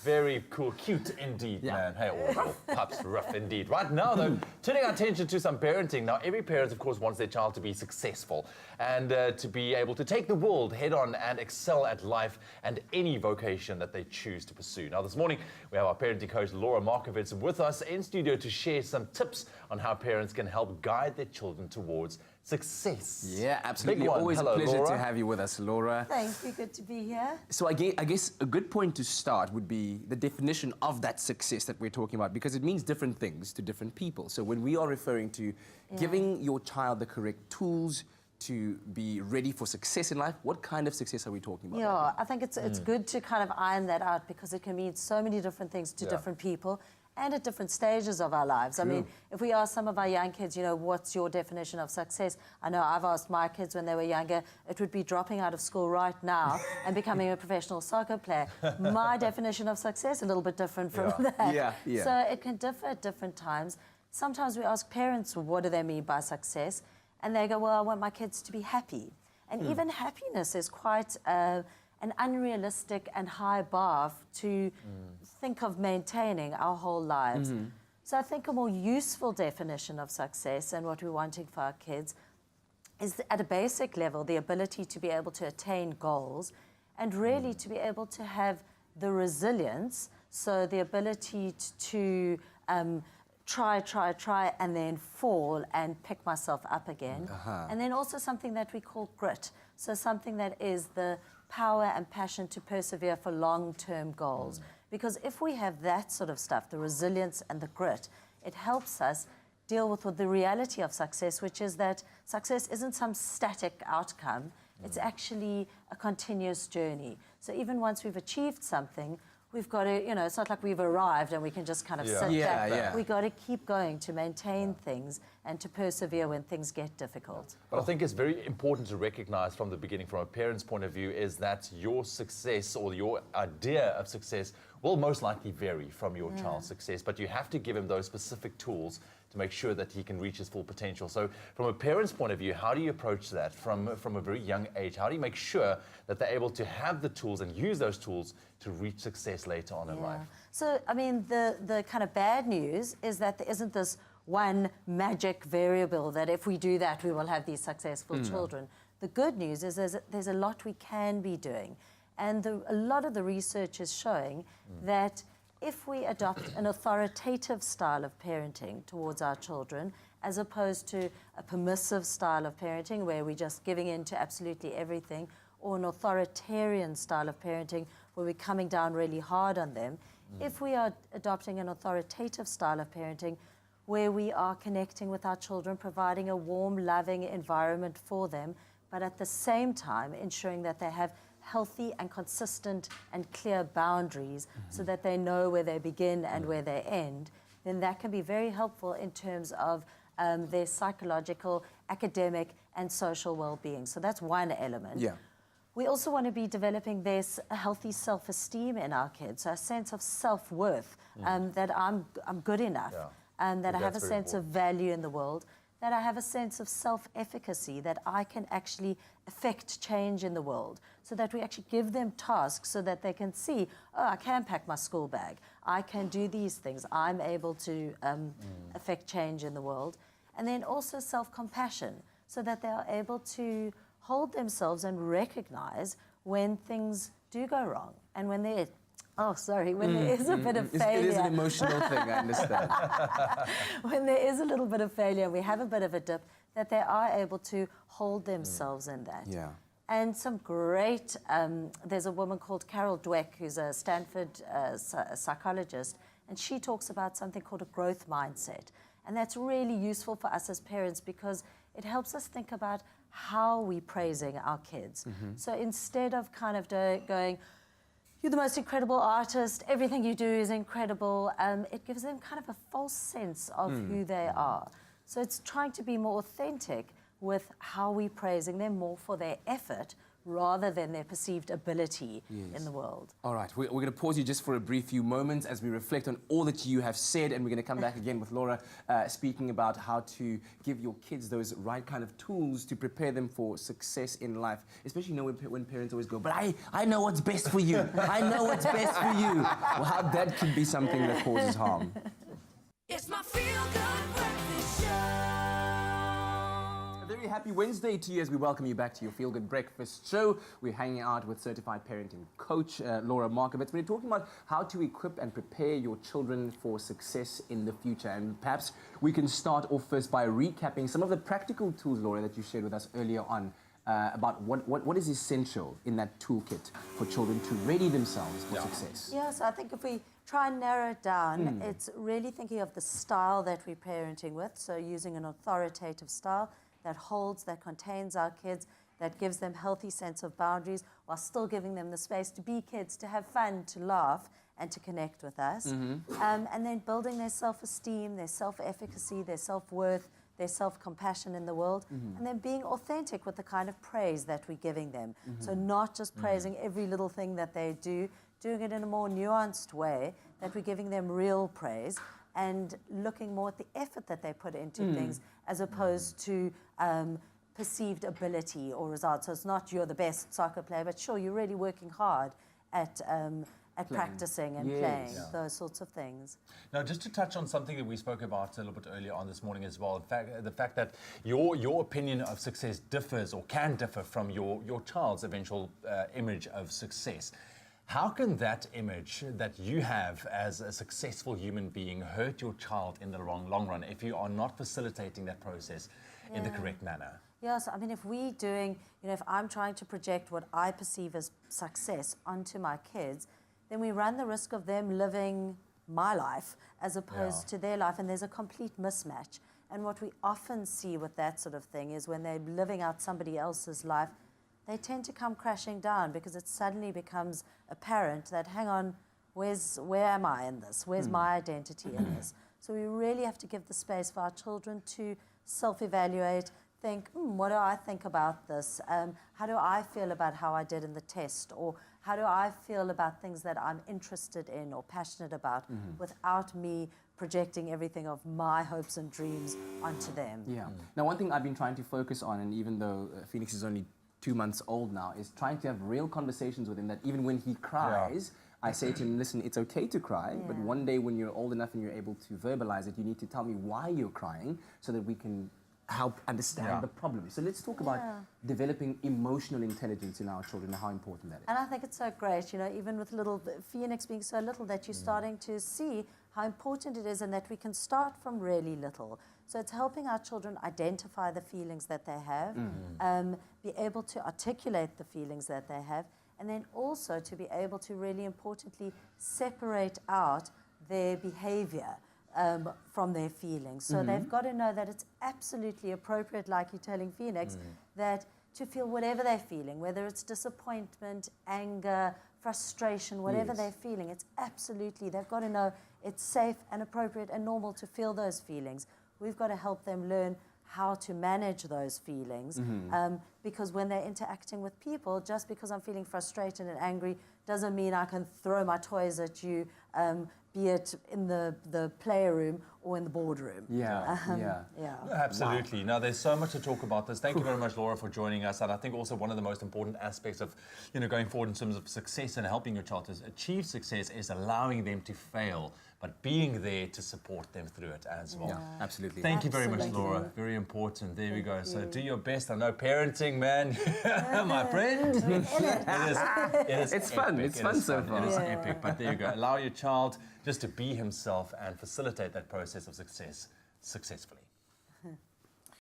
Very cool, cute indeed, man. Hey, all pups, rough indeed. Right now, though, turning our attention to some parenting. Now, every parent, of course, wants their child to be successful and to be able to take the world head on and excel at life and any vocation that they choose to pursue. Now, this morning, we have our parenting coach, Laura Markovitz, with us in studio to share some tips on how parents can help guide their children towards success. Yeah, absolutely. Always Hello, a pleasure Laura. to have you with us, Laura. Thank you, good to be here. So I guess a good point to start would be the definition of that success that we're talking about, because it means different things to different people. So when we are referring to giving your child the correct tools to be ready for success in life, what kind of success are we talking about? Yeah, I think it's good to kind of iron that out because it can mean so many different things to different people and at different stages of our lives. True. I mean, if we ask some of our young kids, you know, what's your definition of success? I know I've asked my kids when they were younger, it would be dropping out of school right now and becoming a professional soccer player. My definition of success, a little bit different from that. Yeah. So it can differ at different times. Sometimes we ask parents, what do they mean by success? And they go, well, I want my kids to be happy. And even happiness is quite an unrealistic and high bar to think of maintaining our whole lives. So I think a more useful definition of success and what we're wanting for our kids is at a basic level, the ability to be able to attain goals and really to be able to have the resilience, so the ability to try, and then fall and pick myself up again. And then also something that we call grit. So something that is the power and passion to persevere for long-term goals. Because if we have that sort of stuff, the resilience and the grit, it helps us deal with the reality of success, which is that success isn't some static outcome. It's actually a continuous journey. So even once we've achieved something, we've got to, you know, it's not like we've arrived and we can just kind of sit back. We've got to keep going to maintain things and to persevere when things get difficult. But I think it's very important to recognize from the beginning, from a parent's point of view, is that your success or your idea of success will most likely vary from your child's success, but you have to give him those specific tools to make sure that he can reach his full potential. So from a parent's point of view, how do you approach that from a very young age? How do you make sure that they're able to have the tools and use those tools to reach success later on in life? So, I mean, the kind of bad news is that there isn't this one magic variable that if we do that, we will have these successful children. The good news is there's a lot we can be doing. And a lot of the research is showing that if we adopt an authoritative style of parenting towards our children, as opposed to a permissive style of parenting where we're just giving in to absolutely everything, or an authoritarian style of parenting where we're coming down really hard on them, if we are adopting an authoritative style of parenting where we are connecting with our children, providing a warm, loving environment for them, but at the same time ensuring that they have healthy and consistent and clear boundaries so that they know where they begin and where they end, then that can be very helpful in terms of their psychological, academic, and social well-being. So that's one element. We also want to be developing this healthy self-esteem in our kids, so a sense of self-worth, that I'm good enough, that I have a sense of value in the world, that I have a sense of self-efficacy, that I can actually affect change in the world, so that we actually give them tasks so that they can see, oh, I can pack my school bag, I can do these things, I'm able to affect change in the world. And then also self-compassion, so that they are able to hold themselves and recognize when things do go wrong and when there is a bit of failure. It is an emotional thing, I understand. When there is a little bit of failure and we have a bit of a dip, that they are able to hold themselves in that. And some great, there's a woman called Carol Dweck, who's a Stanford psychologist, and she talks about something called a growth mindset. And that's really useful for us as parents because it helps us think about how we're praising our kids. So instead of kind of going, you're the most incredible artist, everything you do is incredible, it gives them kind of a false sense of who they are. So it's trying to be more authentic with how we're praising them more for their effort rather than their perceived ability in the world. All right, we're going to pause you just for a brief few moments as we reflect on all that you have said, and we're going to come back again with Laura speaking about how to give your kids those right kind of tools to prepare them for success in life, especially when parents always go, but I know what's best for you. I know what's best for you. Well, how that can be something that causes harm. It's my feel-good breakfast show. A very happy Wednesday to you as we welcome you back to your Feel Good Breakfast show. We're hanging out with certified parenting coach Laura Markovitz. We're talking about how to equip and prepare your children for success in the future. And perhaps we can start off first by recapping some of the practical tools, Laura, that you shared with us earlier on about what is essential in that toolkit for children to ready themselves for success. Yes, I think if we try and narrow it down, it's really thinking of the style that we're parenting with, so using an authoritative style that holds, that contains our kids, that gives them healthy sense of boundaries while still giving them the space to be kids, to have fun, to laugh, and to connect with us. And then building their self-esteem, their self-efficacy, their self-worth, their self-compassion in the world, and then being authentic with the kind of praise that we're giving them. So not just praising every little thing that they do, doing it in a more nuanced way, that we're giving them real praise, and looking more at the effort that they put into things as opposed to perceived ability or results. So it's not you're the best soccer player, but sure, you're really working hard at practicing and playing, those sorts of things. Now, just to touch on something that we spoke about a little bit earlier on this morning as well, the fact that your opinion of success differs or can differ from your child's eventual image of success. How can that image that you have as a successful human being hurt your child in the long run if you are not facilitating that process in the correct manner? Yes, I mean, if I'm trying to project what I perceive as success onto my kids, then we run the risk of them living my life as opposed to their life, and there's a complete mismatch. And what we often see with that sort of thing is when they're living out somebody else's life, they tend to come crashing down because it suddenly becomes apparent that, hang on, where am I in this? Where's my identity in this? So we really have to give the space for our children to self-evaluate, think, what do I think about this? How do I feel about how I did in the test? Or how do I feel about things that I'm interested in or passionate about without me projecting everything of my hopes and dreams onto them? Yeah. Now, one thing I've been trying to focus on, and even though Phoenix is only 2 months old now, is trying to have real conversations with him that even when he cries, I say to him, listen, it's okay to cry, but one day when you're old enough and you're able to verbalize it, you need to tell me why you're crying so that we can help understand the problem. So let's talk about developing emotional intelligence in our children and how important that is. And I think it's so great, even with little Phoenix being so little, that you're starting to see how important it is and that we can start from really little. So it's helping our children identify the feelings that they have, be able to articulate the feelings that they have, and then also to be able to really importantly separate out their behavior from their feelings. So they've got to know that it's absolutely appropriate, like you're telling Phoenix, that to feel whatever they're feeling, whether it's disappointment, anger, frustration, whatever they're feeling, it's absolutely, they've got to know it's safe and appropriate and normal to feel those feelings. We've got to help them learn how to manage those feelings because when they're interacting with people, just because I'm feeling frustrated and angry doesn't mean I can throw my toys at you, be it in the playroom or in the boardroom. Absolutely. Now, there's so much to talk about this. Thank you very much, Laura, for joining us. And I think also one of the most important aspects of, going forward in terms of success and helping your child to achieve success is allowing them to fail, but being there to support them through it as well. Absolutely. Thank you very much, Laura. Very important. There we go. So do your best. I know parenting, man, my friend. It's fun. It's fun so far. It is epic. But there you go. Allow your child just to be himself and facilitate that process of success successfully.